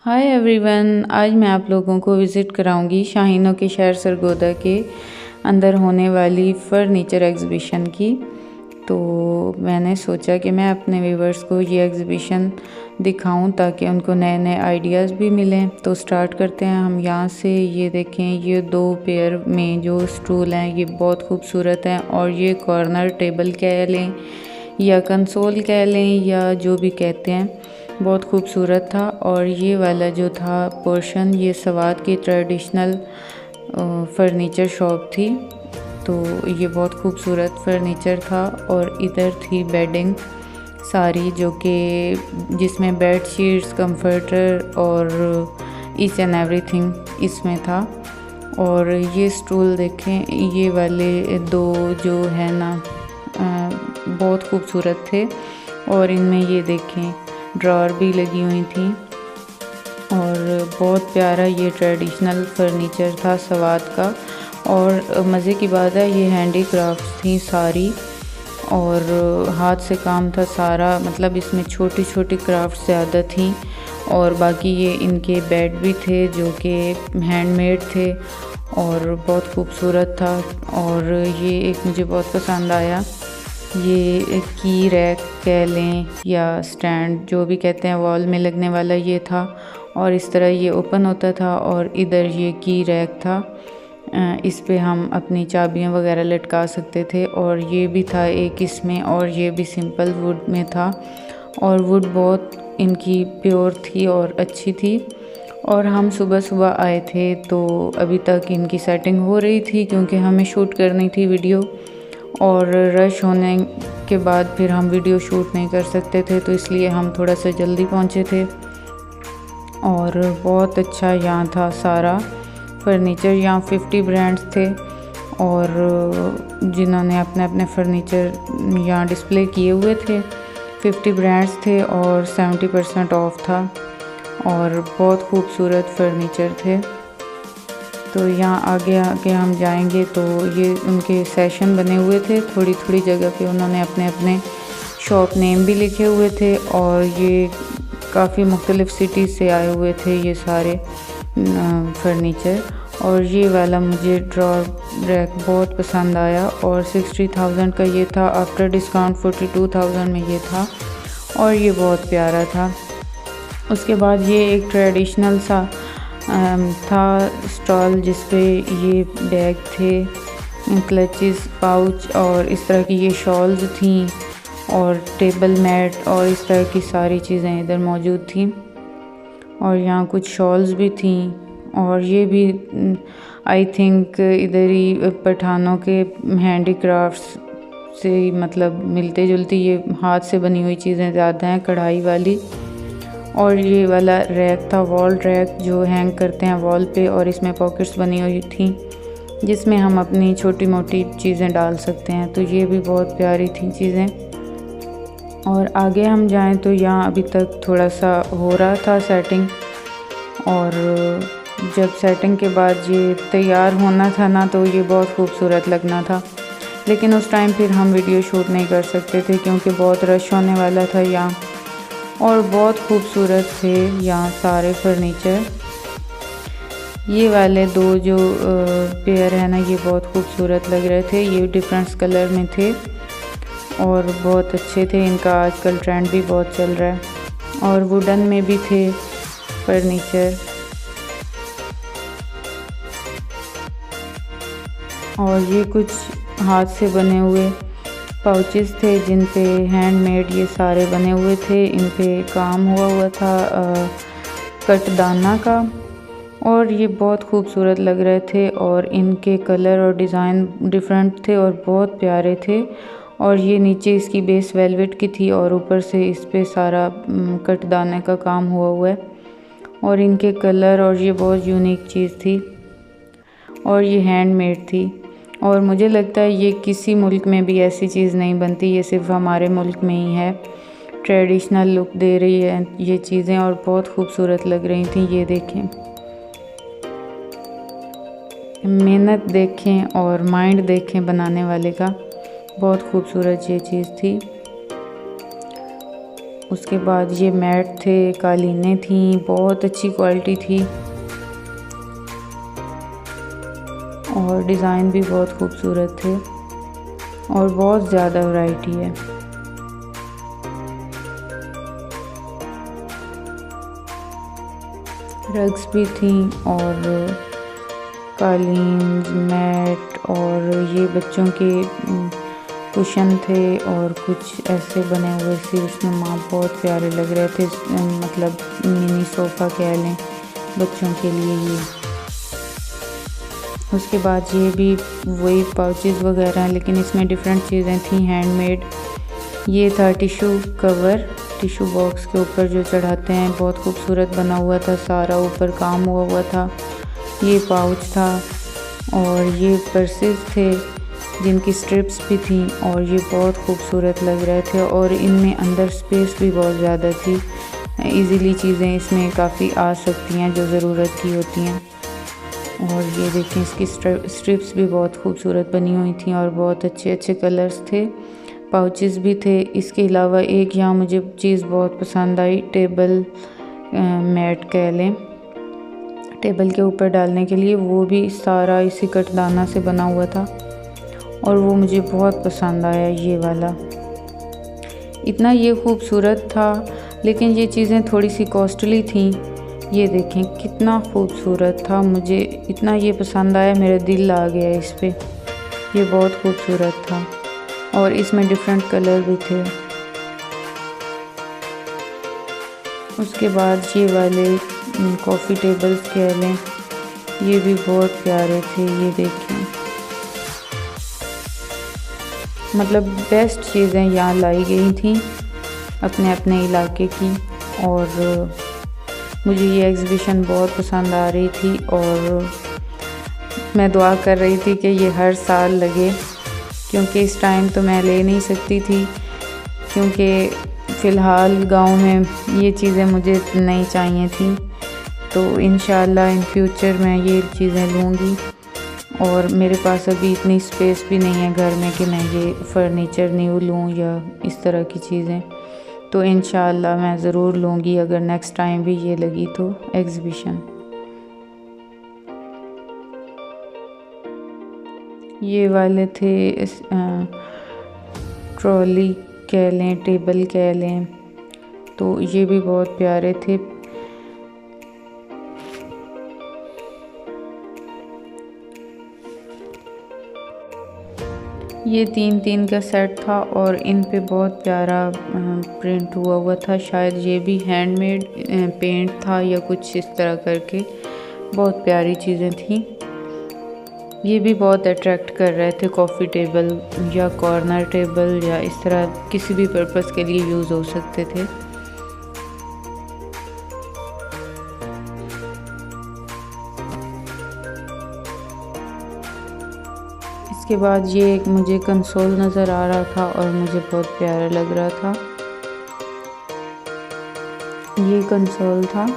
Hi everyone, आज मैं आप लोगों को विज़िट कराऊंगी शाहीनों के शहर सरगोदा के अंदर होने वाली फ़र्नीचर एग्ज़िबिशन की। तो मैंने सोचा कि मैं अपने व्यूवर्स को ये एग्ज़िबिशन दिखाऊं ताकि उनको नए नए आइडियाज़ भी मिलें। तो स्टार्ट करते हैं हम यहाँ से। ये देखें, ये 2 पेयर में जो स्टूल हैं ये बहुत खूबसूरत हैं और ये कॉर्नर टेबल कह लें या कंसोल कह लें या जो भी कहते हैं, बहुत खूबसूरत था। और ये वाला जो था पोर्शन, ये सवात की ट्रेडिशनल फ़र्नीचर शॉप थी। तो ये बहुत खूबसूरत फ़र्नीचर था। और इधर थी बेडिंग सारी, जो कि जिसमें बेड शीट्स, कंफर्टर और ईच एंड एवरीथिंग इसमें था। और ये स्टूल देखें, ये वाले 2 जो है ना बहुत खूबसूरत थे। और इनमें ये देखें ड्रॉर भी लगी हुई थी और बहुत प्यारा ये ट्रेडिशनल फ़र्नीचर था सवात का। और मज़े की बात है, ये हैंडी क्राफ्ट थी सारी और हाथ से काम था सारा। मतलब इसमें छोटी छोटी क्राफ्ट ज़्यादा थी। और बाकी ये इनके बेड भी थे जो कि हैंडमेड थे और बहुत खूबसूरत था। और ये एक मुझे बहुत पसंद आया, ये की रैक कह लें या स्टैंड जो भी कहते हैं, वॉल में लगने वाला ये था। और इस तरह ये ओपन होता था और इधर ये की रैक था, इस पे हम अपनी चाबियां वगैरह लटका सकते थे। और ये भी था एक इसमें, और ये भी सिंपल वुड में था और वुड बहुत इनकी प्योर थी और अच्छी थी। और हम सुबह सुबह आए थे तो अभी तक इनकी सेटिंग हो रही थी क्योंकि हमें शूट करनी थी वीडियो, और रश होने के बाद फिर हम वीडियो शूट नहीं कर सकते थे, तो इसलिए हम थोड़ा सा जल्दी पहुँचे थे। और बहुत अच्छा यहाँ था सारा फर्नीचर। यहाँ 50 ब्रांड्स थे और जिन्होंने अपने अपने फर्नीचर यहाँ डिस्प्ले किए हुए थे। 50 ब्रांड्स थे और 70% ऑफ था और बहुत खूबसूरत फर्नीचर थे। तो यहाँ आगे आगे हम जाएंगे तो ये उनके सेशन बने हुए थे, थोड़ी थोड़ी जगह पे उन्होंने अपने अपने शॉप नेम भी लिखे हुए थे। और ये काफ़ी मुख्तलिफ़ सिटीज़ से आए हुए थे ये सारे फर्नीचर। और ये वाला मुझे ड्रॉर रैक बहुत पसंद आया और 60,000 का ये था, आफ्टर डिस्काउंट 42,000 में ये था और ये बहुत प्यारा था। उसके बाद ये एक ट्रेडिशनल सा था स्टॉल जिस पे ये बैग थे, क्लचेस, पाउच और इस तरह की ये शॉल्स थी और टेबल मैट और इस तरह की सारी चीज़ें इधर मौजूद थी। और यहाँ कुछ शॉल्स भी थी और ये भी आई थिंक इधर ही पठानों के हैंडी क्राफ्ट्स से मतलब मिलते जुलती ये हाथ से बनी हुई चीज़ें ज़्यादा हैं, कढ़ाई वाली। और ये वाला रैक था, वॉल रैक जो हैंग करते हैं वॉल पे, और इसमें पॉकेट्स बनी हुई थी जिसमें हम अपनी छोटी मोटी चीज़ें डाल सकते हैं। तो ये भी बहुत प्यारी थी चीज़ें। और आगे हम जाएं तो यहाँ अभी तक थोड़ा सा हो रहा था सेटिंग, और जब सेटिंग के बाद ये तैयार होना था ना तो ये बहुत खूबसूरत लगना था। लेकिन उस टाइम फिर हम वीडियो शूट नहीं कर सकते थे क्योंकि बहुत रश होने वाला था यहाँ। और बहुत खूबसूरत थे यहाँ सारे फर्नीचर। ये वाले 2 जो पेयर है ना, ये बहुत खूबसूरत लग रहे थे। ये डिफरेंट कलर में थे और बहुत अच्छे थे। इनका आजकल ट्रेंड भी बहुत चल रहा है। और वुडन में भी थे फर्नीचर। और ये कुछ हाथ से बने हुए पाउचेस थे जिन पे हैंडमेड ये सारे बने हुए थे। इन पे काम हुआ था कटदाना का, और ये बहुत खूबसूरत लग रहे थे और इनके कलर और डिज़ाइन डिफरेंट थे और बहुत प्यारे थे। और ये नीचे इसकी बेस वेलवेट की थी और ऊपर से इस पे सारा कटदाने का काम हुआ है। और इनके कलर, और ये बहुत यूनिक चीज़ थी और ये हैंडमेड थी। और मुझे लगता है ये किसी मुल्क में भी ऐसी चीज़ नहीं बनती, ये सिर्फ हमारे मुल्क में ही है। ट्रेडिशनल लुक दे रही है ये चीज़ें और बहुत खूबसूरत लग रही थी। ये देखें, मेहनत देखें और माइंड देखें बनाने वाले का, बहुत खूबसूरत ये चीज़ थी। उसके बाद ये मैट थे, कालीनें थी, बहुत अच्छी क्वालिटी थी और डिज़ाइन भी बहुत खूबसूरत थे और बहुत ज़्यादा वैरायटी है। रग्स भी थी और कालीन, मैट और ये बच्चों के कुशन थे और कुछ ऐसे बने हुए थे उसमें माँ बहुत प्यारे लग रहे थे, मतलब मिनी सोफ़ा कह लें बच्चों के लिए ये। उसके बाद ये भी वही पाउचेस वगैरह हैं लेकिन इसमें डिफरेंट चीज़ें थी हैंडमेड। ये था टिशू कवर, टिशू बॉक्स के ऊपर जो चढ़ाते हैं, बहुत खूबसूरत बना हुआ था, सारा ऊपर काम हुआ था। ये पाउच था और ये पर्सेस थे जिनकी स्ट्रिप्स भी थी और ये बहुत खूबसूरत लग रहे थे और इनमें अंदर स्पेस भी बहुत ज़्यादा थी, इजीली चीज़ें इसमें काफ़ी आ सकती हैं जो ज़रूरत की होती हैं। और ये देखें इसकी स्ट्रिप्स भी बहुत खूबसूरत बनी हुई थी और बहुत अच्छे अच्छे कलर्स थे, पाउचेस भी थे। इसके अलावा एक यहाँ मुझे चीज़ बहुत पसंद आई, टेबल मैट कह लें, टेबल के ऊपर डालने के लिए, वो भी सारा इसी कटदाना से बना हुआ था और वो मुझे बहुत पसंद आया ये वाला। इतना ये खूबसूरत था लेकिन ये चीज़ें थोड़ी सी कॉस्टली थी। ये देखें कितना खूबसूरत था, मुझे इतना ये पसंद आया, मेरा दिल आ गया इस पे। ये बहुत खूबसूरत था और इसमें डिफरेंट कलर भी थे। उसके बाद ये वाले कॉफ़ी टेबल्स कह लें, ये भी बहुत प्यारे थे। ये देखें, मतलब बेस्ट चीज़ें यहाँ लाई गई थी अपने अपने इलाके की और मुझे ये एग्ज़िबिशन बहुत पसंद आ रही थी और मैं दुआ कर रही थी कि ये हर साल लगे, क्योंकि इस टाइम तो मैं ले नहीं सकती थी क्योंकि फ़िलहाल गांव में ये चीज़ें मुझे नहीं चाहिए थी। तो इंशाल्लाह इन फ्यूचर मैं ये चीज़ें लूँगी और मेरे पास अभी इतनी स्पेस भी नहीं है घर में कि मैं ये फ़र्नीचर न्यू लूँ या इस तरह की चीज़ें। तो इंशाल्लाह मैं ज़रूर लूँगी अगर नेक्स्ट टाइम भी ये लगी तो एग्ज़िबिशन। ये वाले थे ट्रॉली कह लें, टेबल कह लें, तो ये भी बहुत प्यारे थे। ये 3-3 का सेट था और इन पे बहुत प्यारा प्रिंट हुआ था, शायद ये भी हैंडमेड पेंट था या कुछ इस तरह करके, बहुत प्यारी चीज़ें थी। ये भी बहुत अट्रैक्ट कर रहे थे, कॉफ़ी टेबल या कॉर्नर टेबल या इस तरह किसी भी पर्पस के लिए यूज़ हो सकते थे। इसके बाद ये एक मुझे कंसोल नज़र आ रहा था और मुझे बहुत प्यारा लग रहा था। ये कंसोल था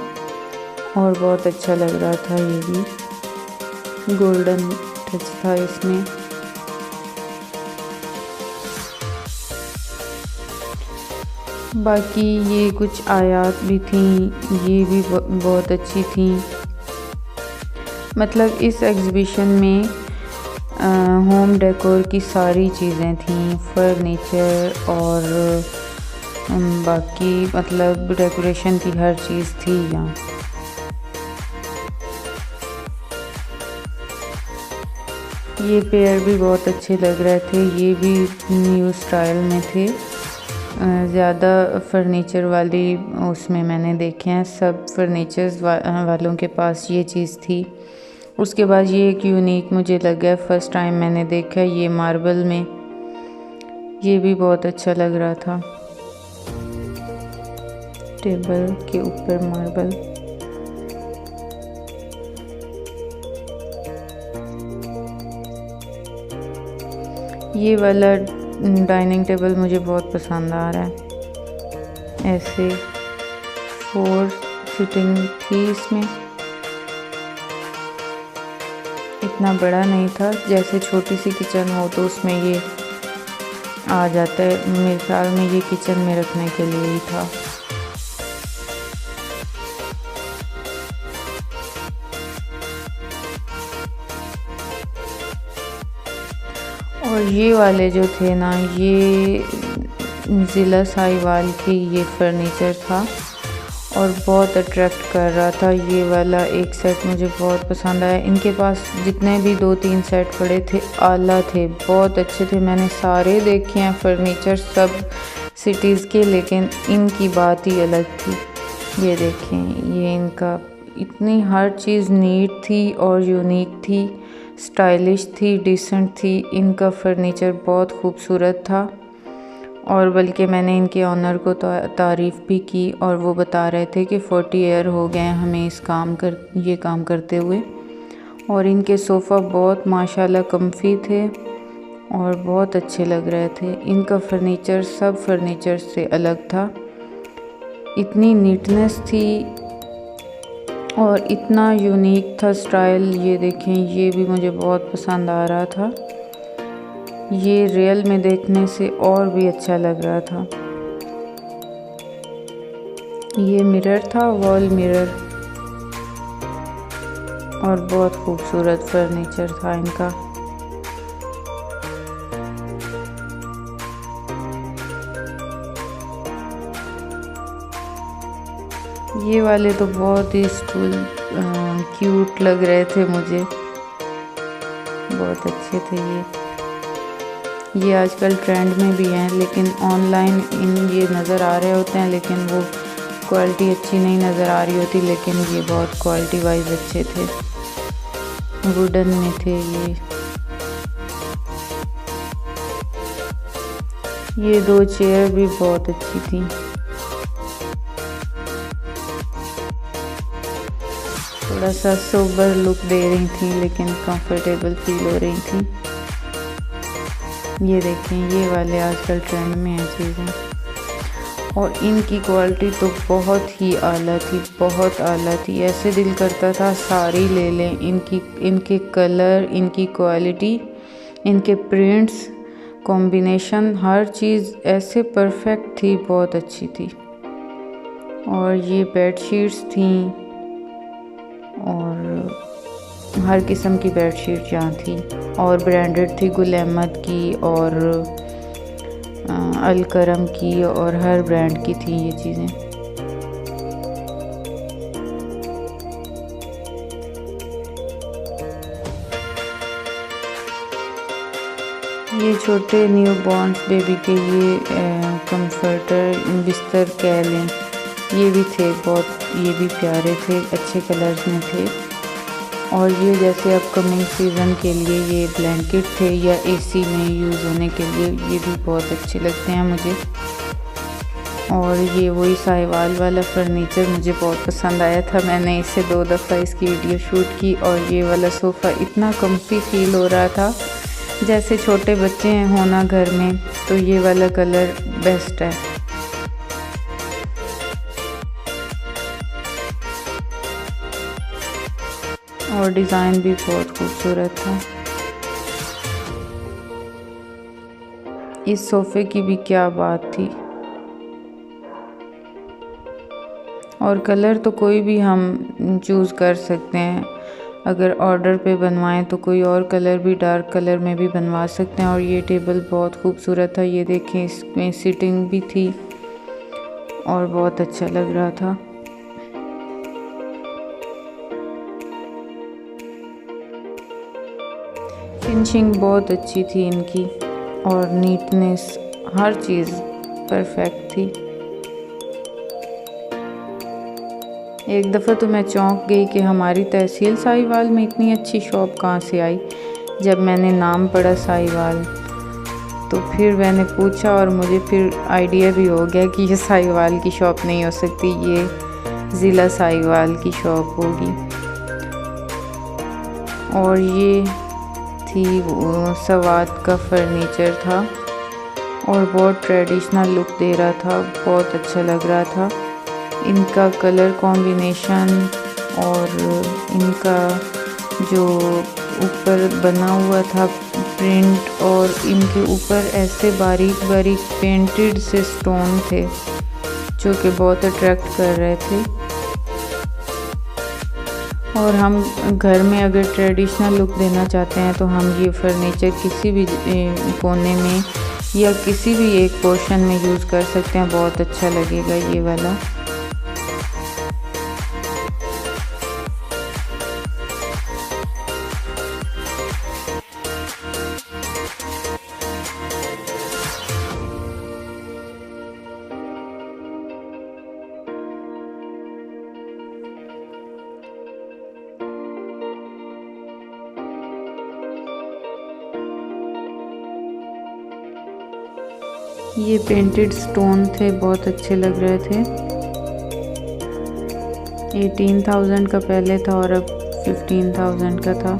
और बहुत अच्छा लग रहा था, ये भी गोल्डन टच था इसमें। बाकी ये कुछ आयात भी थी, ये भी बहुत अच्छी थी। मतलब इस एग्ज़िबिशन में होम डेकोर की सारी चीज़ें थीं, फर्नीचर और बाकी मतलब डेकोरेशन की हर चीज़ थी यहाँ। ये पेयर भी बहुत अच्छे लग रहे थे, ये भी न्यू स्टाइल में थे। ज़्यादा फर्नीचर वाली उसमें मैंने देखे हैं, सब फर्नीचर्स वालों के पास ये चीज़ थी। उसके बाद ये एक यूनिक मुझे लगा, फर्स्ट टाइम मैंने देखा, ये मार्बल में, ये भी बहुत अच्छा लग रहा था, टेबल के ऊपर मार्बल। ये वाला डाइनिंग टेबल मुझे बहुत पसंद आ रहा है, ऐसे 4 सीटिंग थी इसमें, इतना बड़ा नहीं था, जैसे छोटी सी किचन हो तो उसमें ये आ जाता है, मेरे ख्याल में ये किचन में रखने के लिए ही था। और ये वाले जो थे ना, ये ज़िला साहिवाल की ये फर्नीचर था और बहुत अट्रैक्ट कर रहा था। ये वाला एक सेट मुझे बहुत पसंद आया। इनके पास जितने भी 2-3 सेट पड़े थे आला थे, बहुत अच्छे थे। मैंने सारे देखे हैं फर्नीचर सब सिटीज़ के, लेकिन इनकी बात ही अलग थी। ये देखें, ये इनका इतनी हर चीज़ नीट थी और यूनिक थी, स्टाइलिश थी, डिसेंट थी। इनका फर्नीचर बहुत खूबसूरत था और बल्कि मैंने इनके ऑनर को तारीफ़ भी की और वो बता रहे थे कि 40 ईयर हो गए हमें ये काम करते हुए। और इनके सोफ़ा बहुत माशाल्लाह कम्फी थे और बहुत अच्छे लग रहे थे। इनका फर्नीचर सब फर्नीचर से अलग था, इतनी नीटनेस थी और इतना यूनिक था स्टाइल। ये देखें, ये भी मुझे बहुत पसंद आ रहा था। ये रियल में देखने से और भी अच्छा लग रहा था। ये मिरर था, वॉल मिरर, और बहुत खूबसूरत फर्नीचर था इनका। ये वाले तो बहुत ही क्यूट लग रहे थे मुझे, बहुत अच्छे थे ये आजकल ट्रेंड में भी हैं, लेकिन ऑनलाइन ये नज़र आ रहे होते हैं लेकिन वो क्वालिटी अच्छी नहीं नज़र आ रही होती। लेकिन ये बहुत क्वालिटी वाइज अच्छे थे, वुडन में थे ये 2 चेयर भी बहुत अच्छी थी। थोड़ा सा सोबर लुक दे रही थी लेकिन कंफर्टेबल फील हो रही थी। ये देखें, ये वाले आजकल ट्रेंड में हैं चीज़ें और इनकी क्वालिटी तो बहुत ही आला थी, बहुत आला थी। ऐसे दिल करता था सारी ले लें। इनके कलर, इनकी क्वालिटी, इनके प्रिंट्स, कॉम्बिनेशन, हर चीज़ ऐसे परफेक्ट थी, बहुत अच्छी थी। और ये बेडशीट्स थी और हर किस्म की बेडशीट यहाँ थी और ब्रांडेड थी, गुल अहमद की और अल करम की और हर ब्रांड की थी ये चीज़ें। ये छोटे न्यू बॉर्न बेबी के ये कंफर्टर बिस्तर कह लें, ये भी थे बहुत, ये भी प्यारे थे, अच्छे कलर्स में थे। और ये जैसे अपकमिंग सीज़न के लिए ये ब्लैंकेट थे या एसी में यूज़ होने के लिए, ये भी बहुत अच्छे लगते हैं मुझे। और ये वही साहिवाल वाला फर्नीचर मुझे बहुत पसंद आया था, मैंने इसे 2 दफ़ा इसकी वीडियो शूट की। और ये वाला सोफ़ा इतना कम्फी फील हो रहा था जैसे छोटे बच्चे हैं होना घर में, तो ये वाला कलर बेस्ट है। और डिज़ाइन भी बहुत खूबसूरत था। इस सोफ़े की भी क्या बात थी। और कलर तो कोई भी हम चूज़ कर सकते हैं, अगर ऑर्डर पे बनवाएं तो कोई और कलर भी, डार्क कलर में भी बनवा सकते हैं। और ये टेबल बहुत खूबसूरत था, ये देखें, इसमें सीटिंग भी थी और बहुत अच्छा लग रहा था। फिनिशिंग बहुत अच्छी थी इनकी और नीटनेस, हर चीज़ परफेक्ट थी। एक दफ़ा तो मैं चौंक गई कि हमारी तहसील साहिवाल में इतनी अच्छी शॉप कहाँ से आई। जब मैंने नाम पढ़ा साहिवाल तो फिर मैंने पूछा और मुझे फिर आइडिया भी हो गया कि ये साहिवाल की शॉप नहीं हो सकती, ये ज़िला साहिवाल की शॉप होगी। और ये थी सवात का फर्नीचर था और बहुत ट्रेडिशनल लुक दे रहा था, बहुत अच्छा लग रहा था। इनका कलर कॉम्बिनेशन और इनका जो ऊपर बना हुआ था प्रिंट, और इनके ऊपर ऐसे बारीक बारीक पेंटेड से स्टोन थे जो कि बहुत अट्रैक्ट कर रहे थे। और हम घर में अगर ट्रेडिशनल लुक देना चाहते हैं तो हम ये फर्नीचर किसी भी कोने में या किसी भी एक पोर्शन में यूज़ कर सकते हैं, बहुत अच्छा लगेगा ये वाला। ये पेंटेड स्टोन थे, बहुत अच्छे लग रहे थे। 18,000 का पहले था और अब 15,000 का था।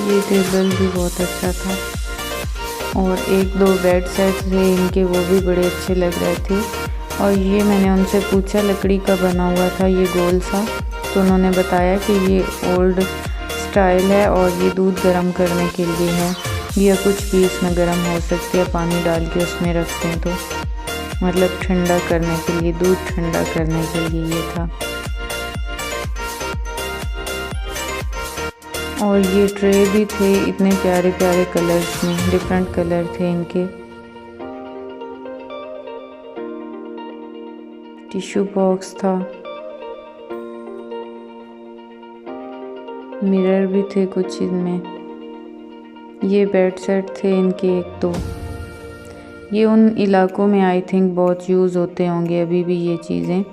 ये टेबल भी बहुत अच्छा था और एक दो बेड सेट थे इनके, वो भी बड़े अच्छे लग रहे थे। और ये मैंने उनसे पूछा लकड़ी का बना हुआ था ये गोल सा, तो उन्होंने बताया कि ये ओल्ड स्टाइल है और ये दूध गर्म करने के लिए है, या कुछ भी इसमें गर्म हो सकती है, पानी डाल के उसमें रखते हैं तो मतलब ठंडा करने के लिए, दूध ठंडा करने के लिए ये था। और ये ट्रे भी थे, इतने प्यारे प्यारे कलर्स में, डिफरेंट कलर थे इनके। टिश्यू बॉक्स था, मिरर भी थे कुछ इनमें। ये बेड सेट थे इनके एक दो। ये उन इलाकों में आई थिंक बहुत यूज़ होते होंगे अभी भी ये चीज़ें।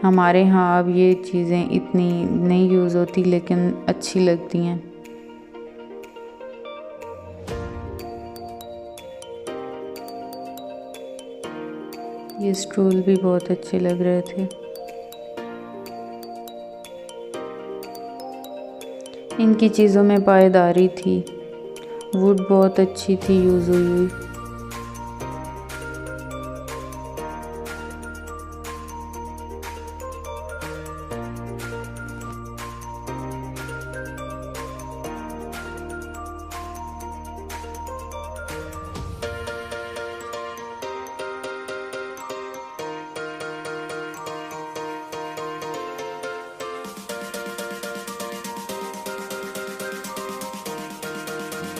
हमारे यहाँ अब ये चीज़ें इतनी नहीं यूज़ होती लेकिन अच्छी लगती हैं। ये स्टूल भी बहुत अच्छे लग रहे थे। इनकी चीज़ों में पायदारी थी, वुड बहुत अच्छी थी यूज़ हुई।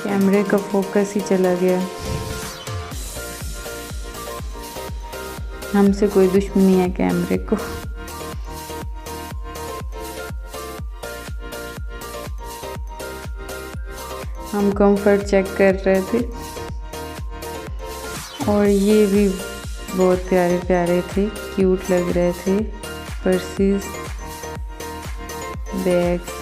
कैमरे का फोकस ही चला गया। हमसे कोई दुश्मनी है कैमरे को। हम कंफर्ट चेक कर रहे थे। और ये भी बहुत प्यारे प्यारे थे, क्यूट लग रहे थे। पर्सेस, बैग्स,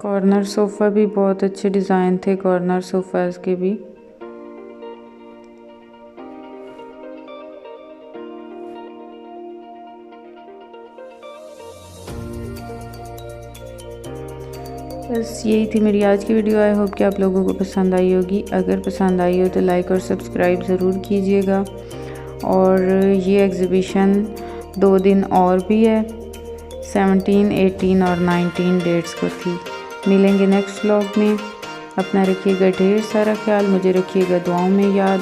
कॉर्नर सोफ़ा भी बहुत अच्छे डिज़ाइन थे कॉर्नर सोफ़ाज़ के भी। बस यही थी मेरी आज की वीडियो। आई होप कि आप लोगों को पसंद आई होगी। अगर पसंद आई हो तो लाइक और सब्सक्राइब ज़रूर कीजिएगा। और ये एग्ज़िबिशन 2 दिन और भी है, 17, 18 और 19 डेट्स को थी। मिलेंगे नेक्स्ट व्लॉग में। अपना रखिएगा ढेर सारा ख्याल, मुझे रखिएगा दुआओं में याद।